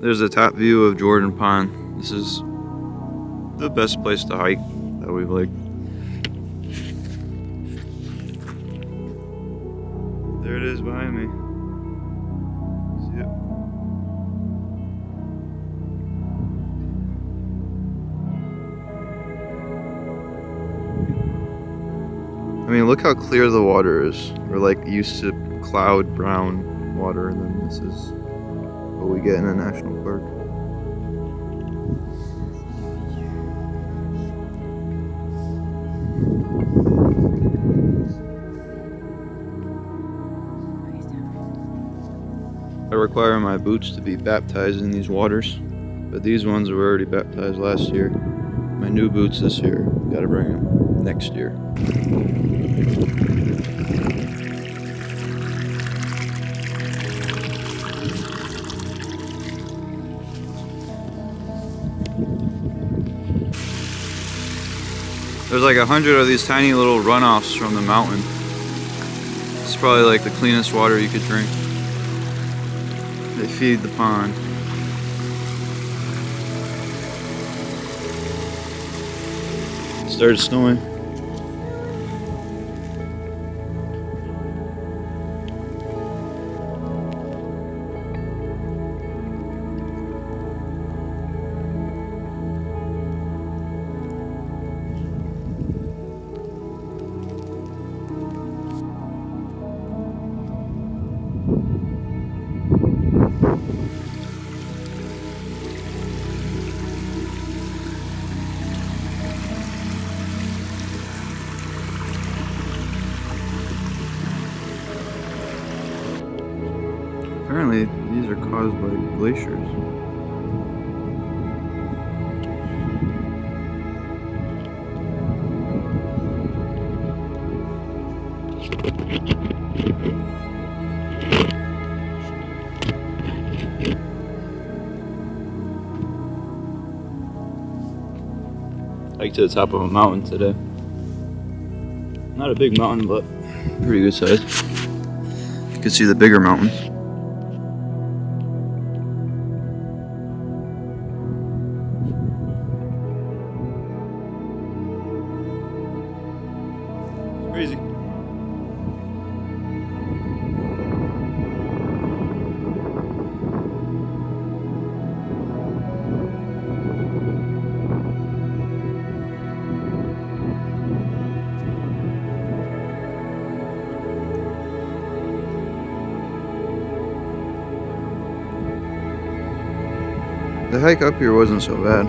There's a top view of Jordan Pond. This is the best place to hike that we've liked. There it is behind me. See it? I mean, look how clear the water is. We're like used to cloud brown water, and then this is what we get in a national park. I require my boots to be baptized in these waters, but these ones were already baptized last year. My new boots this year, gotta bring them next year. There's like 100 of these tiny little runoffs from the mountain. It's probably like the cleanest water you could drink. They feed the pond. It started snowing. Apparently, these are caused by glaciers. Hiked to the top of a mountain today. Not a big mountain, but pretty good size. You can see the bigger mountains. Crazy. The hike up here wasn't so bad.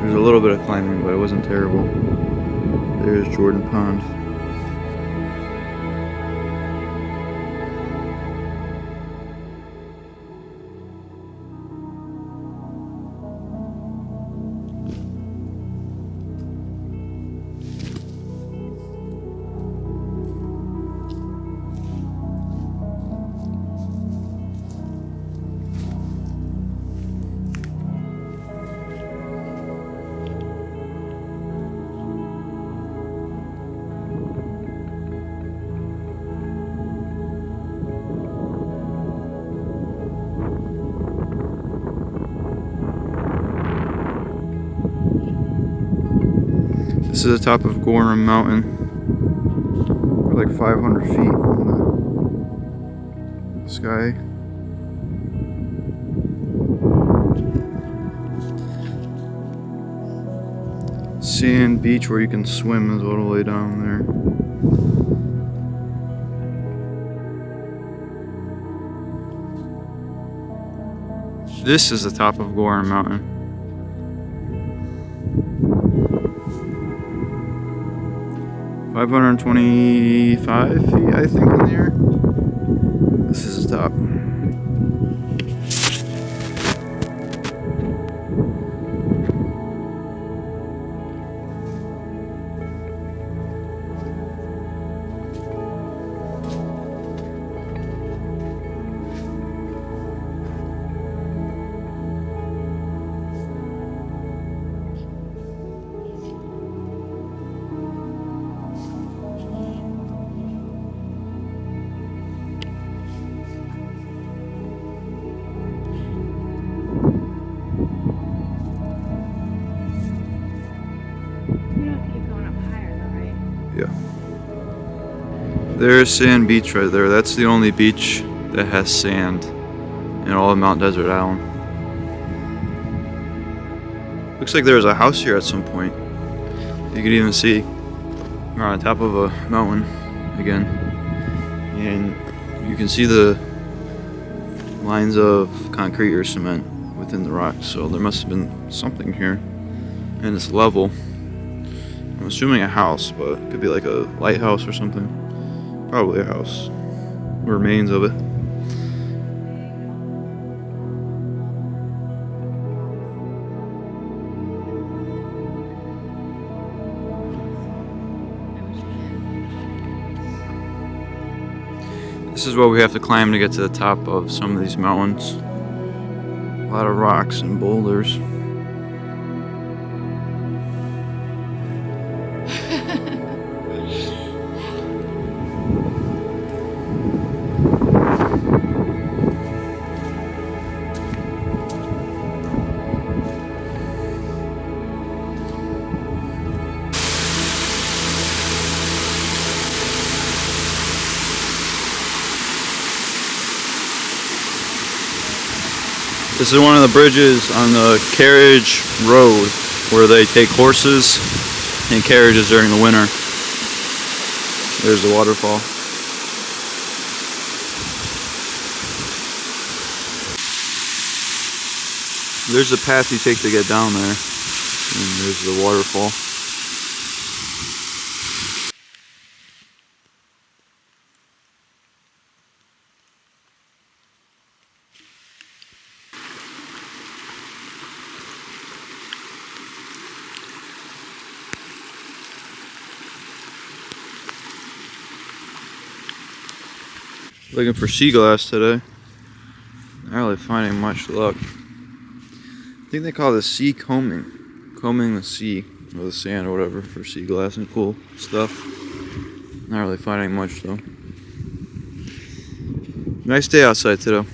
There's a little bit of climbing, but it wasn't terrible. There's Jordan Pond. This is the top of Gorham Mountain. We're like 500 feet in the sky. Sand beach where you can swim is all the way down there. This is the top of Gorham Mountain. 525 feet, I think, in the air. This is the top. There's Sand Beach right there. That's the only beach that has sand in all of Mount Desert Island. Looks like there was a house here at some point. You could even see we're on top of a mountain again. And you can see the lines of concrete or cement within the rocks. So there must have been something here. And it's level. I'm assuming a house, but it could be like a lighthouse or something. Probably a house. Remains of it. This is what we have to climb to get to the top of some of these mountains. A lot of rocks and boulders. This is one of the bridges on the Carriage road where they take horses and carriages during the winter. There's the waterfall. There's the path you take to get down there. And there's the waterfall. Looking for sea glass today. Not really finding much luck. I think they call this sea combing. Combing the sea, or the sand or whatever, for sea glass and cool stuff. Not really finding much though. Nice day outside today.